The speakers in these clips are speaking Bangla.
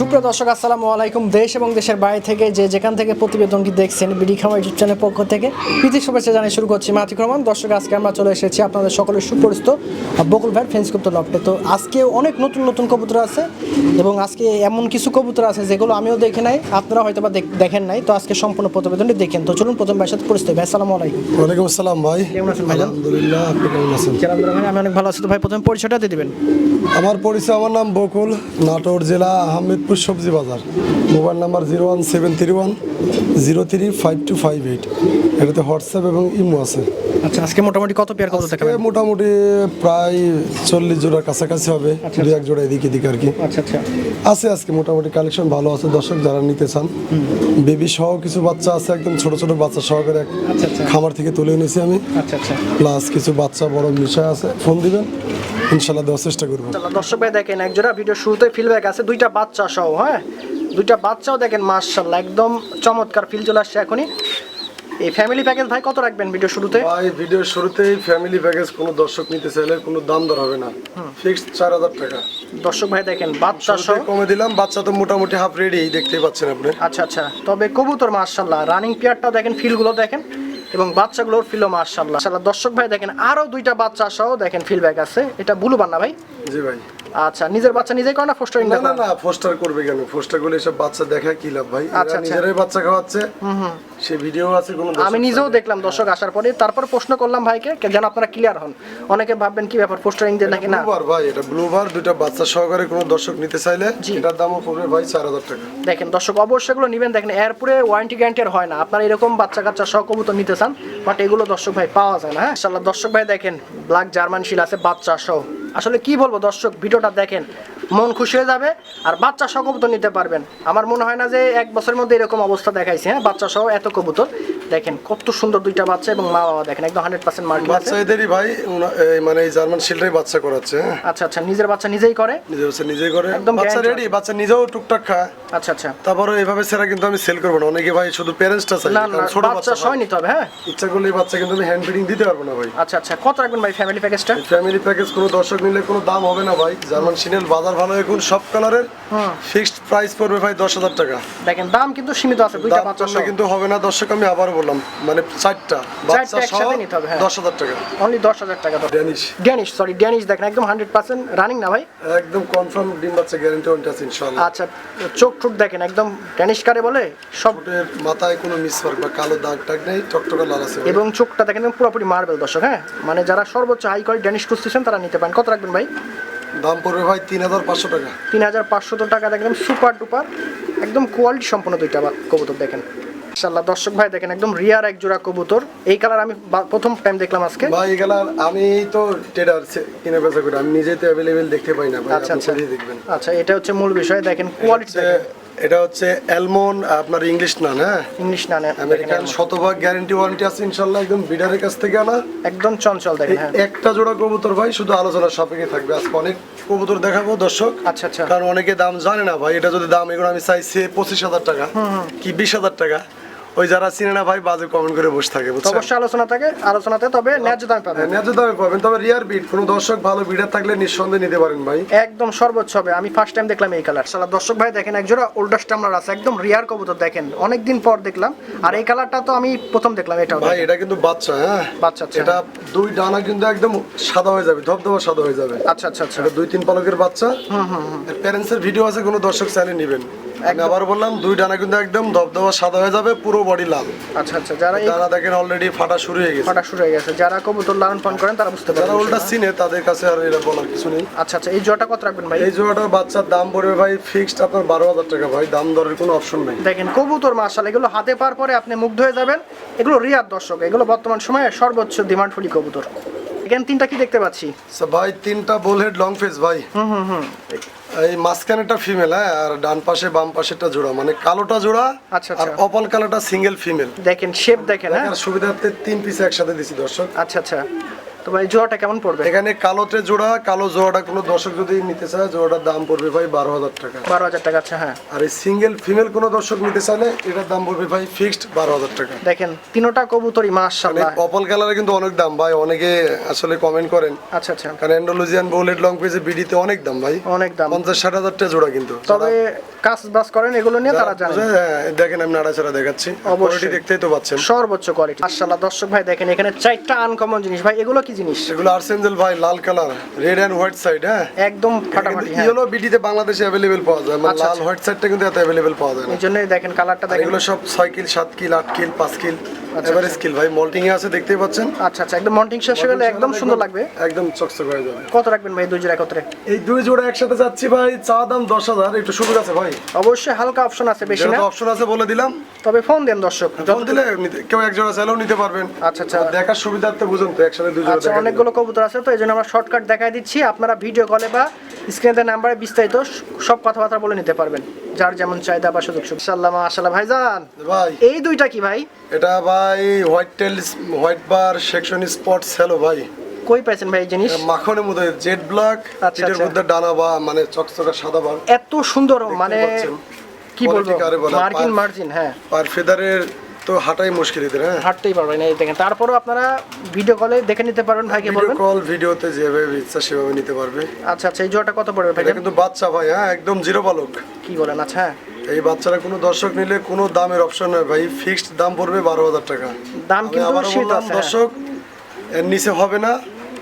সুপ্রিয় দর্শক আসসালামু আলাইকুম। দেশ এবং দেশের বাইরে থেকে যে যেখান থেকে প্রতিবেদনটি দেখছেন বিডি খামার ইউটিউব চ্যানেলের পক্ষ থেকে প্রীতি শুভেচ্ছা জানিয়ে শুরু করছি মাতিক রহমান। দর্শক আজকে আমরা চলে এসেছি আপনাদের সকলের সুপরিচিত বকুল ভাইয়ের ফেন্স কবুতর লফটে। তো আজকে অনেক নতুন নতুন কবুতর আছে এবং আজকে এমন কিছু কবুতর আছে যেগুলো আমিও দেখে নাই, আপনারা হয়তো বা দেখেন নাই। তো আজকে সম্পূর্ণ প্রতিবেদনটি দেখেন। তো চলুন প্রথম ভাইয়ের সাথে পরিচিত ভাই। আসসালামু আলাইকুম। ওয়ালাইকুম আসসালাম ভাই। কেমন আছেন ভাই? আলহামদুলিল্লাহ, আপনি কেমন আছেন? ভাই আমি অনেক ভালো আছি। তো ভাই প্রথমে পরিচয়টা দিয়ে দিবেন। আমার পরিচয়, আমার নাম বকুল, নাটোর জেলা আহমেদপুর সবজি বাজার। Mobile number 01731035258। এটাতে হোয়াটসঅ্যাপ এবং ইমো আছে। আচ্ছা, আজকে মোটামুটি কত পেয়ার কবুতর দেখাবেন? মোটামুটি প্রায় 40 জোড়ার কাছাকাছি হবে, দু এক জোড়া এদিকে এদিকে আর কি। আচ্ছা আচ্ছা, আছে আজকে মোটামুটি কালেকশন ভালো আছে। দর্শক যারা নিতে চান, বেবি সহ কিছু বাচ্চা আছে, একদম ছোট ছোট বাচ্চা সহকারে এক আচ্ছা আচ্ছা খামার থেকে তুলে এনেছি আমি। আচ্ছা আচ্ছা, প্লাস কিছু বাচ্চা বড় মিশা আছে, ফোন দিবেন, ইনশাল্লাহ দেওয়ার চেষ্টা করবো। দর্শক ভাই দেখেন এক জোড়া ভিডিও শুরুতে ফিডব্যাক আছে, দুইটা বাচ্চা সহ। হ্যাঁ, দুইটা বাচ্চাও দেখেন মাশাআল্লাহ একদম চমৎকার ফিল চলে আসছে এখনই। এই ফ্যামিলি প্যাকেজ ভাই কত রাখবেন ভিডিও শুরুতে? ভাই ভিডিও শুরুতেই ফ্যামিলি প্যাকেজ কোনো দর্শক নিতে চাইলে কোনো দাম দর হবে না, ফিক্সড 4000 টাকা। দর্শক ভাই দেখেন বাচ্চা সহ কমে দিলাম, বাচ্চা তো মোটামুটি হাফ রেডি, দেখতেই পাচ্ছেন আপনি। আচ্ছা আচ্ছা, তবে কবুতর মাশাআল্লাহ রানিং পেয়ারটাও দেখেন, ফিলগুলো দেখেন এবং বাচ্চাগুলোর ফিলও মাশাআল্লাহ। দর্শক ভাই দেখেন আরো দুইটা বাচ্চা সহ দেখেন ফিডব্যাক আছে। এটা ব্লু বান্না ভাই? জি ভাই। আচ্ছা, নিজের বাচ্চা নিজেই করে না ফোস্টারিং? না না না, ফোস্টার করবে কেন? ফোস্টার করলে এসব বাচ্চা দেখা কি লাভ ভাই? আচ্ছা, এরা নিজেরাই বাচ্চা খাওয়াচ্ছে, সে ভিডিও আছে কোনো? আমি নিজেও দেখলাম দর্শক আসার পরে, তারপর প্রশ্ন করলাম ভাইকে যেন আপনারা ক্লিয়ার হন। অনেকে ভাববেন কি ব্যাপার পোস্টারিং দিয়ে নাকি না। ব্লুবার ভাই, এটা ব্লুবার, দুইটা বাচ্চা সহকারে কোনো দর্শক নিতে চাইলে এটার দামও পড়বে ভাই 4000 টাকা। দেখেন দর্শক অবশ্যই এগুলো নেবেন। দেখেন এরপরে ওয়ারেন্টি গ্যারান্টি আর হয় না। আপনারা এরকম বাচ্চা কাচ্চা সহ কবুতর নিতে চান, বাট এগুলো দর্শক ভাই পাওয়া যায় না। হ্যাঁ ইনশাআল্লাহ। দর্শক ভাই দেখেন ব্ল্যাক জার্মান শিল আছে বাচ্চা সহ। আসলে কি বলবো দর্শক, ভিডিওটা দেখেন মন খুশি হয়ে যাবে। আর বাচ্চা সহ কবুতর নিতে পারবেন। আমার মনে হয় না যে এক বছরের মধ্যে এরকম অবস্থা দেখাইছে। হ্যাঁ, বাচ্চা সহ এত কবুতর দেখেন কত সুন্দর দুইটা বাচ্চা এবং মা বাবা দেখেন একদম 100% মার্কিং আছে। বাচ্চা এদেরই ভাই, মানে এই জার্মান শিল্ডেই বাচ্চা করাচ্ছে। আচ্ছা আচ্ছা, নিজের বাচ্চা নিজেই করে? নিজেই করে, একদম বাচ্চা রেডি, বাচ্চা নিজেও টুকটাক খায়। আচ্ছা আচ্ছা, তারপরে এইভাবে সেরা কিন্তু আমি সেল করবো না। অনেকে ভাই শুধু প্যারেন্টসটা চাই, না না ছোট বাচ্চা সহ নিতে হবে। হ্যাঁ, ইচ্ছা করলে এই বাচ্চা কিন্তু আমি হ্যান্ড ফিডিং দিতে পারবো না ভাই। আচ্ছা আচ্ছা, কত রাখবেন ভাই ফ্যামিলি প্যাকেজটা? ফ্যামিলি প্যাকেজ কোনো দর্শক নিলে কোনো দাম হবে না ভাই। জার্মান শিনেল বাজার ভালো, এখন সব কালারের ফিক্সড প্রাইস পড়বে ভাই 10000 টাকা। দেখেন দাম কিন্তু সীমিত আছে, দুইটা বাচ্চা সহ কিন্তু হবে না দর্শক, আমি আবার বললাম, মানে চারটা বাচ্চা সহ একসাথে নিতে হবে। হ্যাঁ, 10000 টাকা অনলি 10000 টাকা। ড্যানিশ দেখেন একদম 100% রানিং না ভাই? একদম কনফার্ম ডিম বাচ্চা গ্যারান্টি আছে ইনশাআল্লাহ। আচ্ছা, চোখ ঠুক দেখেন একদম ড্যানিশ কারে বলে সব, মাথায় কোনো মিসমার্ক বা কালো দাগ টাগ নেই, টকটকা লাল আছে এবং চোখটা দেখেন পুরোপুরি মার্বেল দর্শক। হ্যাঁ, মানে যারা সর্বোচ্চ হাই কোয়ালিটি ড্যানিশ খুঁজতেছেন তারা নিতে পারেন। কত রাখবেন ভাই? দাম পড়বে ভাই 3500 টাকা। 3500 টাকা একদম সুপার ডুপার একদম কোয়ালিটি সম্পন্ন দুইটা কবুতর দেখেন ইনশাআল্লাহ। দর্শক ভাই দেখেন একদম রিয়ার এক জোড়া কবুতর। এই কালার আমি প্রথম টাইম দেখলাম আজকে ভাই। এই কালার আমি তো ট্রেডার কিনে বেচা করি, আমি নিজেই তো অ্যাভেলেবেল দেখতে পাই না ভাই। আচ্ছা আচ্ছা দেখবেন। আচ্ছা, এটা হচ্ছে মূল বিষয়। দেখেন কোয়ালিটি দেখেন। এটা হচ্ছে অ্যালমন, আপনার ইংলিশ না, হ্যাঁ ইংলিশ না, আমেরিকান, শতভাগ গ্যারান্টি ওয়ারেন্টি আছে ইনশাআল্লাহ, একদম বিডারের কাছ থেকে আনা, একদম চঞ্চল দেখেন। হ্যাঁ, একটা জোড়া কবুতর ভাই, শুধু আলোচনার সাপেক্ষে থাকবে। আজকে অনেক কবুতর দেখাবো দর্শক। আচ্ছা আচ্ছা, কারণ অনেকে দাম জানে না ভাই। এটা যদি দাম এগুলো আমি চাইছি 25000 টাকা কি 20000 টাকা, ওই যারা চিনে না ভাই বাজে কমেন্ট করে বসে থাকে, বুঝছেন? অবশ্যই আলোচনাতে তবে ন্যায্য দামে পাবেন। ন্যায্য দামে পাবেন, তবে রিয়ার বিট কোনো দর্শক ভালো বিডার থাকলে নিঃসন্দেহে নিতে পারেন ভাই, একদম সর্বোচ্চ হবে। আমি ফার্স্ট টাইম দেখলাম এই কালার। সালা দর্শক ভাই দেখেন এক জোড়া ওল্ডার স্টামলার আছে, একদম রিয়ার কবুতর দেখেন, অনেকদিন পর দেখলাম। আর এই কালারটা তো আমি প্রথম দেখলাম। এটা ভাই এটা কিন্তু বাচ্চা, হ্যাঁ বাচ্চা। এটা দুই ডানা কিন্তু একদম সাদা হয়ে যাবে, ধবধবা সাদা হয়ে যাবে। আচ্ছা আচ্ছা আচ্ছা, এটা 2-3 পালকের বাচ্চা। প্যারেন্টস এর ভিডিও আছে, কোনো দর্শক চাইলে নেবেন। আমি আবার বললাম, দুই ডানা কিন্তু একদম ধবধবা সাদা হয়ে যাবে, পুরো বডি লাল। আচ্ছা আচ্ছা, যারা ডানা দেখেন অলরেডি ফাটা শুরু হয়ে গেছে। যারা কবুতর লালন পালন করেন তারা বুঝতে পারবে, যারা উল্টা চিনে তাদের কাছে আর এটা বলার কিছু নেই। আচ্ছা আচ্ছা, এই জোড়াটা কত রাখবেন ভাই? এই জোড়াটার বাচ্চার দাম পড়বে ভাই ফিক্সড আপনার 12000 টাকা ভাই, দাম দরের কোনো অপশন নেই। দেখেন কবুতর মাশাআল্লাহ, এগুলো হাতে পাওয়ার পরে আপনি মুগ্ধ হয়ে যাবেন। এগুলো রিয়ার দর্শক, এগুলো বর্তমান সময়ে সর্বোচ্চ ডিমান্ডফুলি কবুতর। এখানে তিনটা কি দেখতে পাচ্ছি ভাই? তিনটা বোলহেড লং ফেস ভাই। এই মাঝখানেটা ফিমেল, হ্যাঁ, আর ডান পাশে বাম পাশেটা জোড়া, মানে কালোটা জোড়া আচ্ছা আর অপল কালারটা সিঙ্গেল ফিমেল। দেখেন শেপ দেখেন। হ্যাঁ, সুবিধার্থে 3 পিস একসাথে দিছি দর্শক। আচ্ছা আচ্ছা, তো ভাই জোড়াটা কেমন পড়বে? এখানে কালোতে জোড়া, কালো জোড়াটা কোনো দর্শক যদি নিতে চায় জোড়াটার দাম পড়বে ভাই 12,000 টাকা। 12,000 টাকা, আচ্ছা হ্যাঁ। আর এই সিঙ্গেল ফিমেল কোনো দর্শক নিতে চাইলে এটার দাম পড়বে ভাই ফিক্সড 12,000 টাকা। দেখেন তিনোটা কবুতরই মাশাআল্লাহ। পপল কালারে কিন্তু অনেক দাম ভাই, অনেকে আসলে কমেন্ট করেন। আচ্ছা আচ্ছা, কারণ অ্যান্ডালুজিয়ান বুলেট লং পেজে বিডিতে অনেক দাম ভাই, অনেক দাম, 50-60 টাকা জোড়া কিন্তু। তবে কাজ বাস করেন এগুলো নিয়ে তারা জানেন। দেখেন আমি নাড়াচাড়া দেখাচ্ছি, কোয়ালিটি দেখতেই তো পাচ্ছেন, সর্বোচ্চ কোয়ালিটি মাশাআল্লাহ। দর্শক ভাই দেখেন এখানে 4টা আনকমন জিনিস ভাই, এগুলো কি জিনিস? এগুলো আর্সেঞ্জেল ভাই, লাল colour, red and white side. হ্যাঁ একদম ফাটাফাটি। হ্যাঁ ইয়েলো বিডিতে বাংলাদেশে अवेलेबल পাওয়া যায়, মানে লাল হোয়াইট সাইডটা কিন্তু এত अवेलेबल পাওয়া যায় না। এইজন্যই দেখেন কালারটা দেখেন, এগুলো সব 6 কিল 7 কিল 8 কিল 5 কিল এভারেজ কিল ভাই, মল্টিং এ আছে দেখতেই পাচ্ছেন। আচ্ছা আচ্ছা, একদম মন্টিং শেষ হয়ে গেলে একদম সুন্দর লাগবে, একদম চকচক হয়ে যাবে। কত রাখবেন ভাই দুই জোড়া একত্রে? এই দুই জোড়া একসাথে যাচ্ছি ভাই, চা দাম 10,000, একটু সুযোগ আছে ভাই, অবশ্যই হালকা অপশন আছে, বেশি না। অপশন আছে বলে দিলাম, তবে ফোন দেন দর্শক, ফোন দিলে কেউ এক জোড়া চাইলেও নিতে পারবেন। আচ্ছা আচ্ছা, দেখার সুবিধার্থে বুঝুন তো, একসাথে দুই জোড়া আচ্ছা দেখা অনেকগুলো কবুতর আছে তো এই জন্য আমরা শর্টকাট দেখাই দিচ্ছি, আপনারা ভিডিও কলে বা স্ক্রিনে নাম্বারে বিস্তারিত সব কথাবার্তা বলে নিতে পারবেন, যার যেমন চাহিদা বা সুযোগ সুবিধা। ইনশাআল্লাহ মাশাআল্লাহ ভাইজান। ভাই এই দুইটা কি ভাই? এটা ভাই হোয়াইট টেল, হোয়াইট বার সেকশন স্পট সেলো ভাই। কই পাইছেন ভাই এই জিনিস? মাখনের মধ্যে জেড ব্ল্যাক, আচ্ছা, এটার আচ্ছা। মধ্যে ডানা বা মানে চকচকে সাদা বার, এত সুন্দর, মানে পাচ্ছেন। কি বলবো, Quality কারে বলে? মার্কিন মার্জিন। হ্যাঁ আর ফেদারের তো হাঁটাই মুশকিল এদের। হ্যাঁ হাঁটতেই পারবেন না, এই দেখেন। তারপরেও আপনারা ভিডিও কলে দেখে নিতে পারবেন, ভাইকে বলবেন। কল ভিডিওতে যেভাবে ইচ্ছা সেভাবে নিতে পারবে। আচ্ছা আচ্ছা, এই জোড়াটা কত পড়বে ভাই? এটা কিন্তু বাচ্চা ভাই, হ্যাঁ একদম জিরো বালক। কি বলেন? আচ্ছা হ্যাঁ, এই বাচ্চারা কোনো দর্শক নিলে কোনো দামের অপশন নয় ভাই, ফিক্সড দাম পড়বে 12,000 টাকা। দাম আমি কিন্তু আবারও শীত বললাম, আছে। দর্শক এর নিচে হবে না,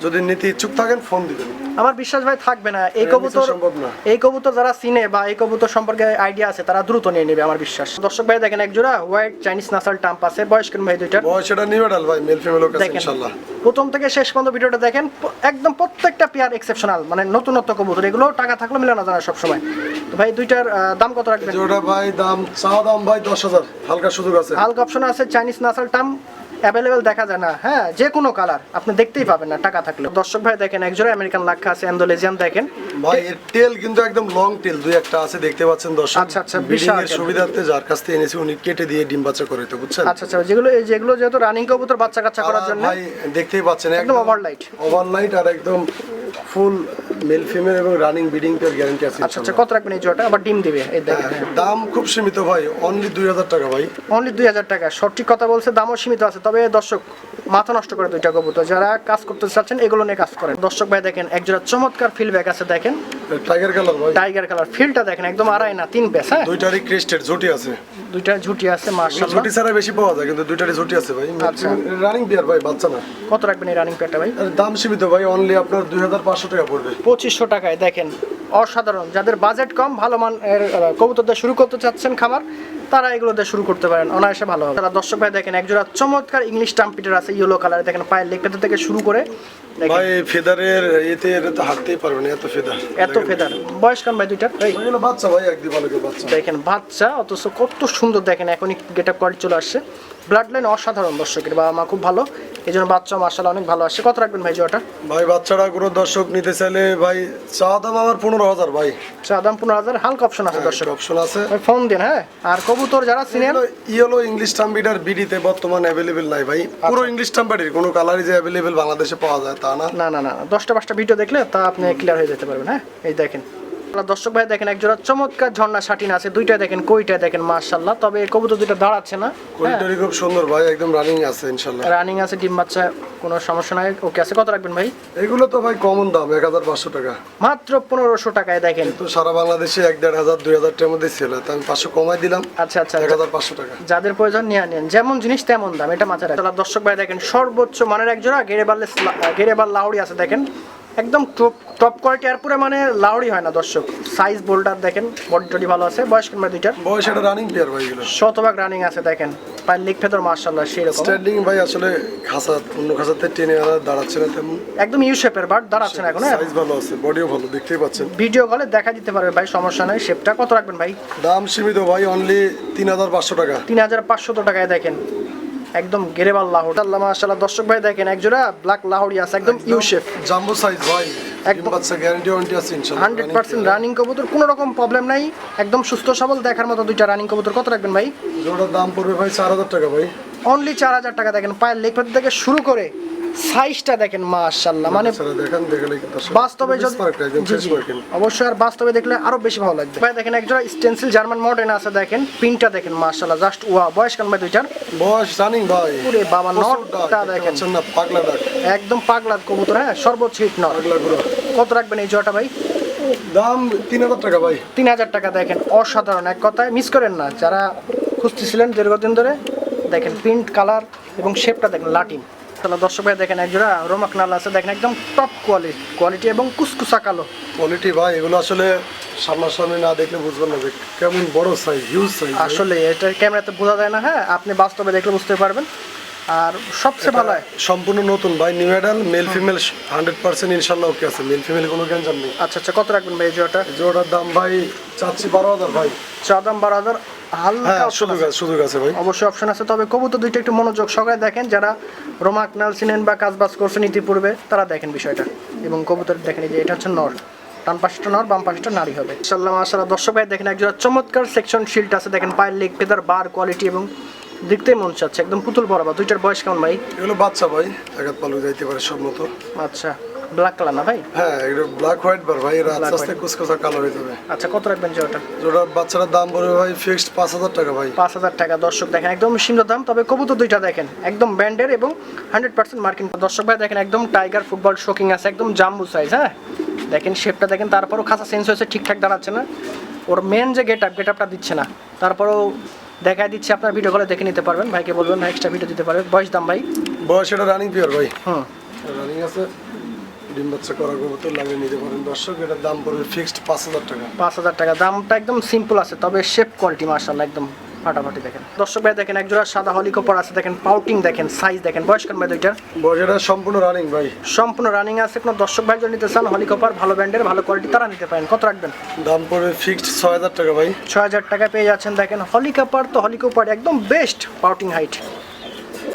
যদি নিতে ইচ্ছুক থাকেন ফোন দিবেন। আমার বিশ্বাস ভাই থাকবে না, এই এর কবুতর, নিচে সম্ভব না। এই কবুতর যারা চিনে বা এই কবুতর সম্পর্কে আইডিয়া আছে তারা দ্রুত নিয়ে নেবে আমার বিশ্বাস। দর্শক ভাই দেখেন এক জোড়া হোয়াইট চাইনিজ নাসাল টাম্প আছে, বয়স কেন ভাই দুইটার? বয়স এটা নিউডাল ভাই, মেল ফিমেল আছে দেখেন ইনশাআল্লাহ। প্রথম থেকে শেষ পর্যন্ত ভিডিওটা দেখেন, একদম প্রত্যেকটা পেয়ার এক্সেপশনাল, মানে নতুনত্ব কবুতর, এগুলো টাকা থাকলে মিলানো যায় না সবসময়। তো ভাই দুইটার দাম কত রাখবেন? জোড়া ভাই দাম চা দাম ভাই 10,000, হালকা সুযোগ আছে। হালকা অপশন আছে, চাইনিজ নাসাল টাম্প অ্যাভেলেবেল দেখা যায় না, হ্যাঁ যে কোনো কালার আপনি দেখতেই পাবেন না টাকা থাকলে। দর্শক ভাই দেখেন এক জোড়া আমেরিকান লাক্ষা আছে, অ্যান্ডোলেজিয়ান দেখেন ভাই এর টেল কিন্তু একদম লং টেল, দুই একটা আছে দেখতে পাচ্ছেন দর্শক। আচ্ছা, আচ্ছা, ব্রিডিং বিশাল এর tail। সুবিধার্থে যার কাছ থেকে এনেছি উনি কেটে দিয়ে ডিম বাচ্চা করে, তো বুঝছেন। আচ্ছা আচ্ছা, যেগুলো যেহেতু রানিং কবুতর বাচ্চা কাচ্চা করার জন্য ভাই দেখতেই পাচ্ছেন একদম ওভারলাইট। ওভারলাইট আর একদম ফুল মেল ফিমেল এবং রানিং ব্রিডিং এর গ্যারান্টি আছে। আচ্ছা আচ্ছা, কত রাখবেন এই জোড়াটা? আবার ডিম দিবে এই দেখেন। দাম খুব সীমিত ভাই, অনলি 2,000 টাকা ভাই। অনলি 2,000 টাকা, সঠিক কথা বলছে, দামও সীমিত আছে। তবে দর্শক মাথা নষ্ট করে দুইটা কবুতর, যারা কাজ করতে চাচ্ছেন এগুলো নিয়ে কাজ করেন। দর্শক ভাই দেখেন এক জোড়া চমৎকার ফিলব্যাক আছে, দেখেন টাইগার কালার ভাই, টাইগার কালার, ফিলটা দেখেন একদম আড়াই না 3 পেস। হ্যাঁ দুইটারই ক্রেস্টেড ঝুটি আছে, দুইটা ঝুটি আছে মাশাআল্লাহ। ঝুটি ছাড়া বেশি পাওয়া যায় কিন্তু দুইটারই ঝুটি আছে ভাই। আচ্ছা। রানিং বিয়ার ভাই, বাচ্চা না। কত রাখবেন এই রানিং পেয়ারটা ভাই? আর দাম সীমিত ভাই, অনলি আপনার 2,500 টাকা পড়বে। 2500 টাকায় দেখেন, অসাধারণ। যাদের বাজেট কম, ভালো মানের কবুতর দিয়ে শুরু করতে চাচ্ছেন খামার, তারা এগুলো দিয়ে শুরু করতে পারেন, অনায়াসে ভালো হবে। তারা দর্শক ভাই দেখেন একজোড়া চমৎকার ইংলিশ টাম্পিটার আছে, ইয়েলো কালার, দেখেন পায়ের লেগটা থেকে শুরু করে দেখেন ভাই ফেদারের এতে এর তো হাঁটতেই পারবে না, এত ফেদার। এত ফেদার। বয়স কান ভাই দুইটার? এই এগুলো বাচ্চা ভাই, একদিন বালকের বাচ্চা। দেখেন বাচ্চা, অথচ কত সুন্দর, দেখেন এখনই গেট আপ কোয়ালিটি চলে আসছে, ব্লাড লাইন অসাধারণ দর্শকের, বাবা মা খুব ভালো, এই জন্য বাচ্চা মাশাআল্লাহ অনেক ভালো আসছে। কত রাখবেন ভাই জোড়াটা? ভাই বাচ্চারা কোনো দর্শক নিতে চাইলে ভাই চা দাম আমার 15,000 ভাই। চা দাম 15,000, হালকা অপশন আছে দর্শক, অপশন আছে। ভাই ফোন দিন। হ্যাঁ আর কবুতর যারা চিনেন, ইয়েলো ইংলিশ টাম্পিটার বিডিতে বর্তমানে অ্যাভেলেবেল নাই ভাই, পুরো ইংলিশ টাম্পারির কোনো কালারই যে অ্যাভেলেবেল বাংলাদেশে পাওয়া যায় তা না। না না না 10টা 5টা ভিডিও দেখলে তা আপনি ক্লিয়ার হয়ে যেতে পারবেন। হ্যাঁ এই দেখেন দর্শক ভাই দেখেন একজোড়া চমৎকার ঝর্ণা শাটিন আছে, দুইটা দেখেন কইটা দেখেন মাশাআল্লাহ। তবে কবুতর দুইটা দাঁড়াচ্ছে না, কোয়ালিটি খুব সুন্দর ভাই, একদম রানিং আছে ইনশাআল্লাহ। রানিং আছে, ডিম বাচ্চা, কোনো সমস্যা নাই, ওকে আছে। কত রাখবেন ভাই? এগুলো তো ভাই কমন দাম 1,500 টাকা, মাত্র 1500 টাকায় দেখেন। তো সারা বাংলাদেশে 1,500 2,000 টাকার মধ্যে সেল হয়, তো আমি 500 কমাই দিলাম। আচ্ছা আচ্ছা, 1,500 টাকা। যাদের প্রয়োজন নিয়ে নেন, যেমন জিনিস তেমন দাম, এটা মাথায় রাখবেন। দর্শক ভাই দেখেন সর্বোচ্চ মানের একজোড়া গেরেবাল লাহোরি আছে, দেখেন একদম টপ কোয়ালিটি, আর পুরো মানে লাহোরি হয় না দর্শক। সাইজ বোল্ডার দেখেন, বডি টডি ভালো আছে। বয়স কিংবা দুইটার? বয়স এটা রানিং পেয়ার ভাই, এগুলো শতভাগ রানিং আছে, দেখেন পায়ের লেগ ফেদার মাশাআল্লাহ সেই রকম। স্ট্যান্ডিং ভাই আসলে খাসা, অন্য খাসাতে টেনে আনা দাঁড়াচ্ছে না তেমন, একদম ইউ শেপের বাট, দাঁড়াচ্ছে না এখন। সাইজ ভালো আছে, বডিও ভালো, দেখতেই পাচ্ছেন। ভিডিও কলে দেখা দিতে পারবে ভাই, সমস্যা নাই। শেপটা কত রাখবেন ভাই? দাম সীমিত ভাই, অনলি 3,500 টাকা। 3,500 টাকায় দেখেন একদম গেরেবাল লাহোরি, আল্লাহ মাশাআল্লাহ। দর্শক ভাই দেখেন একজোড়া ব্ল্যাক লাহোরি আছে, একদম ইউ শেপ, জাম্বো সাইজ ভাই, একদম। একদম বাচ্চা গ্যারান্টি ওয়ারেন্টি আছে ইনশাআল্লাহ। 100% রানিং কবুতর, কোনো রকম প্রবলেম নাই, একদম সুস্থ সবল দেখার মতো দুইটা রানিং কবুতর। কত রাখবেন ভাই? জোড়ার দাম পড়বে ভাই 4,000 টাকা ভাই। অনলি 4,000 টাকা। দেখেন পায়ের লেগ থেকে শুরু করে সাইজটা দেখেন মাশাআল্লাহ, মানে বাচ্চারা দেখেন দেখলে কি দর্শক বাস্তবে যদি একদম জি, ফ্রেশ জি, মার্কিন। অবশ্যই আর বাস্তবে দেখলে আরো বেশি ভালো লাগবে ভাই। দেখেন একজোড়া স্টেনসিল জার্মান মডার্ন আছে, দেখেন পিনটা দেখেন মাশাআল্লাহ, জাস্ট ওয়া। বয়স কেমন ভাই দুইটার? বয়স রানিং ভাই। ওরে বাবা, প্রচুর নটটা ডাক, দেখেন দেখছেন না পাগলা ডাক, একদম পাগলা কবুতর, হ্যাঁ সর্বোচ্চ হিট নট। পাগলা গুলো। কত রাখবেন এই জোড়াটা ভাই? দাম 3000 টাকা ভাই। 3000 টাকা। দেখেন অসাধারণ, এক কথায় মিস করেন না যারা খুঁজতেছিলেন দীর্ঘদিন ধরে। দেখেন প্রিন্ট, কালার এবং শেপটা দেখেন লাটিন। তাহলে দর্শক ভাই দেখেন একজোড়া রোমাক নাল আছে, দেখেন একদম টপ কোয়ালিটি এবং কুসকুসা কালো। কোয়ালিটি ভাই এগুলো আসলে সামনাসামনি না দেখলে বুঝবেন না যে কেমন বড় সাইজ, হিউজ সাইজ। আসলে এটা ক্যামেরাতে বোঝা যায় না, হ্যাঁ আপনি বাস্তবে দেখলে বুঝতে পারবেন। আর সবচেয়ে ভালো হয় সম্পূর্ণ নতুন ভাই, নিউ অ্যাডাল, মেল ফিমেল 100% ইনশাআল্লাহ ওকে আছে, মেল ফিমেল কোনো গ্যাঞ্জাম নেই। আচ্ছা আচ্ছা, কত রাখবেন ভাই এই জোড়াটা? জোড়ার দাম ভাই চাচ্ছি 12000 ভাই। চাদাম 12,000, হালকা হ্যাঁ option আছে। সুযোগ আছে ভাই। অবশ্যই অপশন আছে, তবে কবুতর দুইটা একটু মনোযোগ সহকারে দেখেন। যারা রোমাক নাল চিনেন বা কাজবাজ করছেন ইতিপূর্বে তারা দেখেন বিষয়টা। এবং কবুতর দেখেন এই যে এটা হচ্ছে নর, ডান পাশটা নর, বাম পাশটা নারী হবে। ইনশাআল্লাহ মাশাআল্লাহ। দর্শক ভাই দেখেন একজোড়া চমৎকার সেকশন শিল্ড আছে, দেখেন পায়ের লেগ ফেদার, বার কোয়ালিটি এবং দেখতেই মন চাচ্ছে একদম পুতুল বরাবর। দুইটার বয়স কেমন ভাই? এগুলো বাচ্চা ভাই, একাত পালু যাইতে পারে সব মতো। আচ্ছা, ব্ল্যাক কালার না ভাই? হ্যাঁ এগুলো ব্ল্যাক হোয়াইট বার ভাই, এরা Black আস্তে আস্তে কুচকুচা কালো হয়ে যাবে। আচ্ছা, কত রাখবেন জোড়াটা? জোড়ার বাচ্চাটার দাম পড়বে ভাই ফিক্সড 5000 টাকা ভাই। 5000 টাকা। দর্শক দেখেন একদম সীমিত দাম, তবে কবুতর দুইটা দেখেন একদম ব্যান্ডের এবং 100% মার্কিন। দর্শক ভাই দেখেন একদম টাইগার ফুটবল শোকিং আছে, একদম জাম্বু সাইজ। হ্যাঁ দেখেন শেপটা দেখেন, তারপরও খাঁচা চেঞ্জ হয়েছে, ঠিকঠাক দাঁড়াচ্ছে না। ওর মেন যে গেট আপটা দিচ্ছে না, তারপরেও দেখাই দিচ্ছে। আপনার ভিডিও কলে দেখে নিতে পারবেন, ভাইকে বলবেন ভাই এক্সট্রা ভিডিও দিতে পারবে। বয়স দাম ভাই? বয়স এটা রানিং পিওর ভাই, হুম, রানিং আছে, ডিম বাচ্চা করা কবুতর লাগিয়ে নিতে পারেন দর্শক। এটার দাম পড়বে ফিক্সড 5000 টাকা। 5000 টাকা। দামটা একদম সিম্পল আছে, তবে শেপ কোয়ালিটি মাশাআল্লাহ একদম ফাটাফাটি। দেখেন দর্শক ভাই দেখেন একজোড়া সাদা হলিকপার আছে, দেখেন পাউটিং দেখেন, সাইজ দেখেন। বয়স কেমন ভাই দুইটার? বয়স এটা সম্পূর্ণ রানিং ভাই। সম্পূর্ণ রানিং আছে। কোনো দর্শক ভাই যদি নিতে চান হলিকপার ভালো ব্র্যান্ডের ভালো কোয়ালিটি, তারা নিতে পারেন। কত রাখবেন? দাম পড়বে ফিক্সড 6000 টাকা ভাই। 6000 টাকা পেয়ে যাচ্ছেন। দেখেন হলিকপার তো হলিকপার একদম বেস্ট পাউটিং হাইট।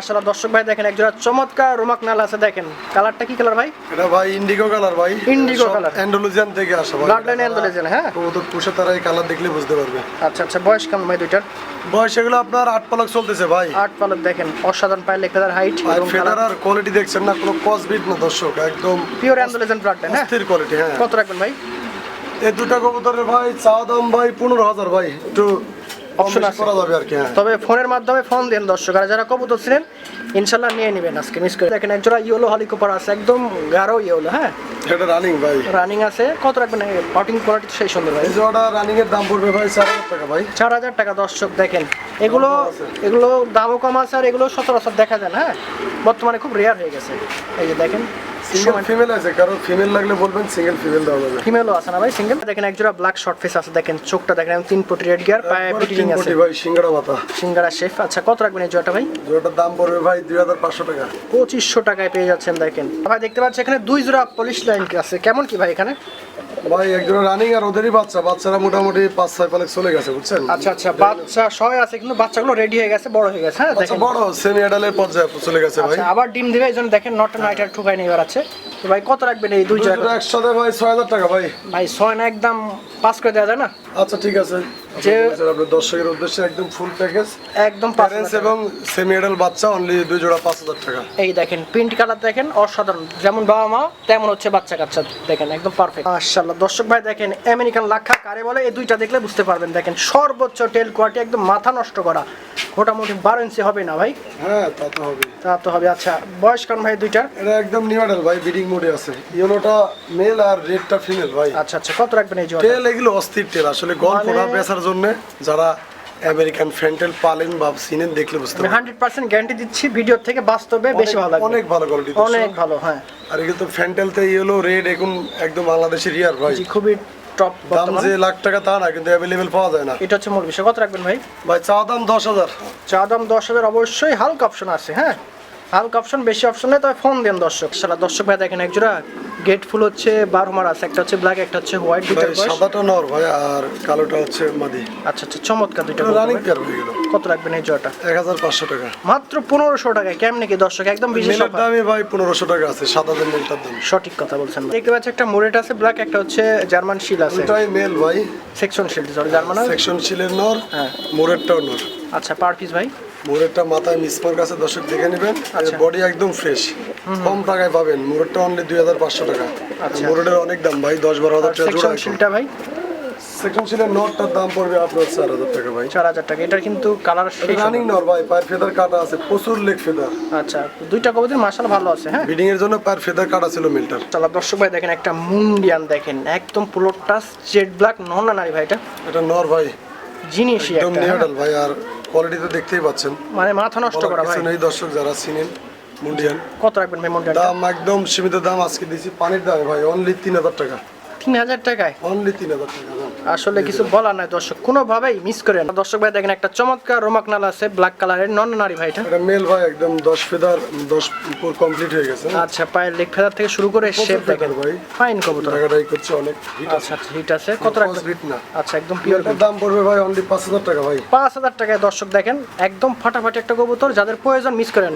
আসলে দর্শক ভাই দেখেন একজোড়া চমৎকার রোমাক নাল আছে, দেখেন কালারটা কি কালার ভাই? এটা ভাই ইন্ডিগো কালার ভাই। Indigo color। অ্যান্ডালুজিয়ান থেকে আসা ভাই। ব্লাড লাইন অ্যান্ডালেজেন, হ্যাঁ। কবুতর পুষে তারা এই কালার দেখলে বুঝতে পারবে। আচ্ছা আচ্ছা, বয়স কেমন ভাই দুইটার? বয়স এগুলো আপনার 8 পালক চলতেছে ভাই। 8 পালক। দেখেন অসাধারণ পায়ের লেখাদার হাইট আর এবং ফেদার আর কোয়ালিটি দেখছেন না, কোনো কসবিট না দর্শক, একদম পিওর অ্যান্ডালেজেন ব্লাড লাইন, হ্যাঁ। স্থির কোয়ালিটি। হ্যাঁ কত রাখবেন ভাই? এই দুটো কবুতরের ভাই চাওয়া দাম ভাই 15000 ভাই, একটু Option অপশন আছে। করা যাবে আর কি। হ্যাঁ তবে ফোনের মাধ্যমে ফোন দেন দর্শক, আর যারা কবুতর ছিলেন ইনশাল্লাহ নিয়ে নেবেন আজকে মিস করে। দেখেন একজোড়া ইয়েলো হলিকপার আছে, একদম গাঢ় ইয়েলো, হ্যাঁ এটা রানিং ভাই। রানিং আছে। কত রাখবেন? পাউটিং কোয়ালিটি সেই সুন্দর ভাই। এই জোড়া রানিং এর দাম পড়বে ভাই 4000 টাকা ভাই। 4000 টাকা। দর্শক দেখেন এগুলো দামও কম আছে, আর এগুলো সচরাচর দেখা যায় না, হ্যাঁ বর্তমানে খুব রেয়ার হয়ে গেছে। এই যে দেখেন সিঙ্গেল ফিমেল আছে, কারণ ফিমেল লাগলে বলবেন, সিঙ্গেল ফিমেল দেওয়া যাবে। ফিমেলও আছে না ভাই? সিঙ্গেল। দেখেন একজোড়া ব্ল্যাক শর্ট ফেস আছে, দেখেন চোখটা দেখেন 3 ফুট রেড গিয়ার, পায়ে একবারে পিটিং 3 আছে, কোটি ভাই, সিঙ্গাড়া মাথা। সিঙ্গারা শেফ। আচ্ছা, কত রাখবেন এই জোড়াটা ভাই? জোড়াটার দাম পড়বে ভাই 2500 টাকা। 2500 টাকায় পেয়ে যাচ্ছেন। দেখেন ভাই দেখতে পাচ্ছি এখানে 2 জোড়া পলিশ লাইন আছে, কেমন কি ভাই এখানে? ভাই এক জোড়া রানিং আর ওদেরই বাচ্চারা মোটামুটি 5-6 পালক চলে গেছে বুঝছেন। আচ্ছা আচ্ছা, বাচ্চা সয় আছে কিন্তু বাচ্চাগুলো রেডি হয়ে গেছে, বড় হয়ে গেছে, হ্যাঁ আচ্ছা দেখেন। বড় সেমি অ্যাডালের পর্যায়ে চলে গেছে ভাই। আচ্ছা, আবার ডিম দিবে, এইজন্য দেখেন নট নাইটার ঠুকাই নিয়ে বেড়াচ্ছে। তো ভাই কত রাখবেন এই 2 জোড়া? দুটো একসাথে ভাই 6000 টাকা ভাই। ভাই 6 না, একদম 5 করে দেওয়া যায় না? আচ্ছা ঠিক আছে, যে আপনার দর্শকের উদ্দেশ্যে একদম ফুল প্যাকেজ, একদম প্যারেন্টস এবং সেমি অ্যাডাল বাচ্চা অনলি 2 জোড়া 5000 টাকা। এই দেখেন প্রিন্ট কালার দেখেন অসাধারণ, যেমন বাবা মা তেমন হচ্ছে বাচ্চা কাচ্চা, দেখেন একদম পারফেক্ট মাশাআল্লাহ। দর্শক ভাই দেখেন আমেরিকান লাক্ষা কারে বলে, এই দুইটা দেখলে বুঝতে পারবেন। দেখেন সর্বোচ্চ টেল কোয়ালিটি, একদম মাথা নষ্ট করা, মোটামুটি 12 ইঞ্চি হবে না ভাই? হ্যাঁ তা তো হবে। তা তো হবে। আচ্ছা, বয়স কারণ ভাই দুইটার? এটা একদম নিউ অ্যাডাল ভাই, ব্রিডিং মোডে আছে। ইয়েলোটা মেল আর রেডটা ফিমেল ভাই। আচ্ছা আচ্ছা, কত রাখবেন এই জোড়া? টেল এগুলো অস্থির টেল, আসলে গল্প না বেচার জন্য যারা আমেরিকান ফ্যান্টেল পালেন বা সিনেন দেখলে বুঝতে আমি পারবেন। 100% গ্যারান্টি দিচ্ছি, ভিডিও থেকে বাস্তবে বেশি ভালো লাগবে। অনেক ভালো কোয়ালিটি, অনেক ভালো, হ্যাঁ। আর এগুলো তো ফ্যান্টেলতে ইয়েলো রেড এখন একদম বাংলাদেশের রিয়ার ভাই। জি, খুবই টপ দাম বর্তমানে। যে লাখ টাকা তা না, কিন্তু অ্যাভেলেবেল পাওয়া যায় না। এটা হচ্ছে মূল বিষয়। কত রাখবেন ভাই? ভাই চাওয়া দাম 10000। চা দাম 10,000। অবশ্যই হালকা অপশন আছে, হ্যাঁ হালকা অপশন, বেশি অপশন নেই, তবে ফোন দেন দর্শক। সারা দর্শক ভাই দেখেন একজোড়া গেট ফুল হচ্ছে 12 মার আছে, একটা হচ্ছে ব্ল্যাক, একটা হচ্ছে হোয়াইট, দুইটার ভাই বয়স। সাদাটা নর ভাই আর কালোটা হচ্ছে মাদি। আচ্ছা আচ্ছা, চমৎকার দুইটা। রানিং পেয়ার হয়ে গেল। কত রাখবেন এই জোড়াটা? 1500 টাকা। মাত্র 1500 টাকায়। কেমনে কি দর্শক, একদম বিশেষ মেলের অফার। দামই ভাই 1500 টাকা আছে, সাদাদের মেলটার দাম। সঠিক কথা বলছেন। দেখতে পাচ্ছি একটা মোরেট আছে ব্ল্যাক, একটা হচ্ছে জার্মান শিল আছে, ওটাই মেল ভাই, সেকশন শিল, সরি জার্মান। সেকশন শিলের নর, হ্যাঁ। মোরেরটাও নর। আচ্ছা, পার পিস ভাই? মুরেরটা মাথায় মিসমার্ক আছে, দর্শক দেখে নেবেন। আচ্ছা। বডি একদম ফ্রেশ, কম টাকায় পাবেন। মুরেরটা অনলি 2500 টাকা। আচ্ছা। মুরের অনেক দাম ভাই, 10-12 হাজার টাকা জোড়া। সেকশন শিলটা ভাই সেকশন শিলের নটটার দাম পড়বে আপনার 4000 টাকা ভাই। 4000 টাকা। এটার কিন্তু কালার সেই রানিং নর ভাই, পায়ের ফেদার কাটা আছে, প্রচুর লেগ ফেদার। আচ্ছা, দুইটা কবুতর মাশাআল্লাহ ভালো আছে। হ্যাঁ, ব্রিডিং এর জন্য পায়ের ফেদার কাটা ছিল মিলটার। চলো দর্শক ভাই দেখেন একটা মুন্ডিয়ান, দেখেন একদম পুরো টাচ জেড ব্ল্যাক, নন না নারী ভাই, এটা এটা নর ভাই, জিনিসই একদম একটা, হ্যাঁ? নিউডাল ভাই। আর কোয়ালিটি তো দেখতেই পাচ্ছেন, মানে মাথা নষ্ট বলার করা কিছু ভাই। নেই। দর্শক যারা চিনেন মুন্ডিয়ান, কত রাখবেন ভাই মুন্ডিয়ানটা? দাম একদম সীমিত দাম আজকে দিয়েছি পানির দামে ভাই, অনলি 3000 টাকা। 3000 টাকায় অনলি 3000 টাকা দাম। আসলে কিছু বলার নাই দর্শক, কোনোভাবেই মিস করেন না। দর্শক ভাই দেখেন একটা চমৎকার রোমাকনাল আছে ব্ল্যাক কালারের, নন না নারী ভাই এটা? এটা মেল ভাই, একদম 10 ফেদার, 10 পুর কমপ্লিট হয়ে গেছে। আচ্ছা, পায়ের লেগ ফেদার থেকে শুরু করে শেপ দেখেন ভাই, ফাইন কবুতর। টাকাটাই করছে অনেক হিট আছে। আচ্ছা, হিট আছে। কত রাখবেন? হিট না, আচ্ছা, একদম পিওর এটার দাম পড়বে ভাই অনলি 5000 টাকা ভাই। 5000 টাকায়। দর্শক দেখেন একদম ফাটাফাটি একটা কবুতর, যাদের প্রয়োজন মিস করেন।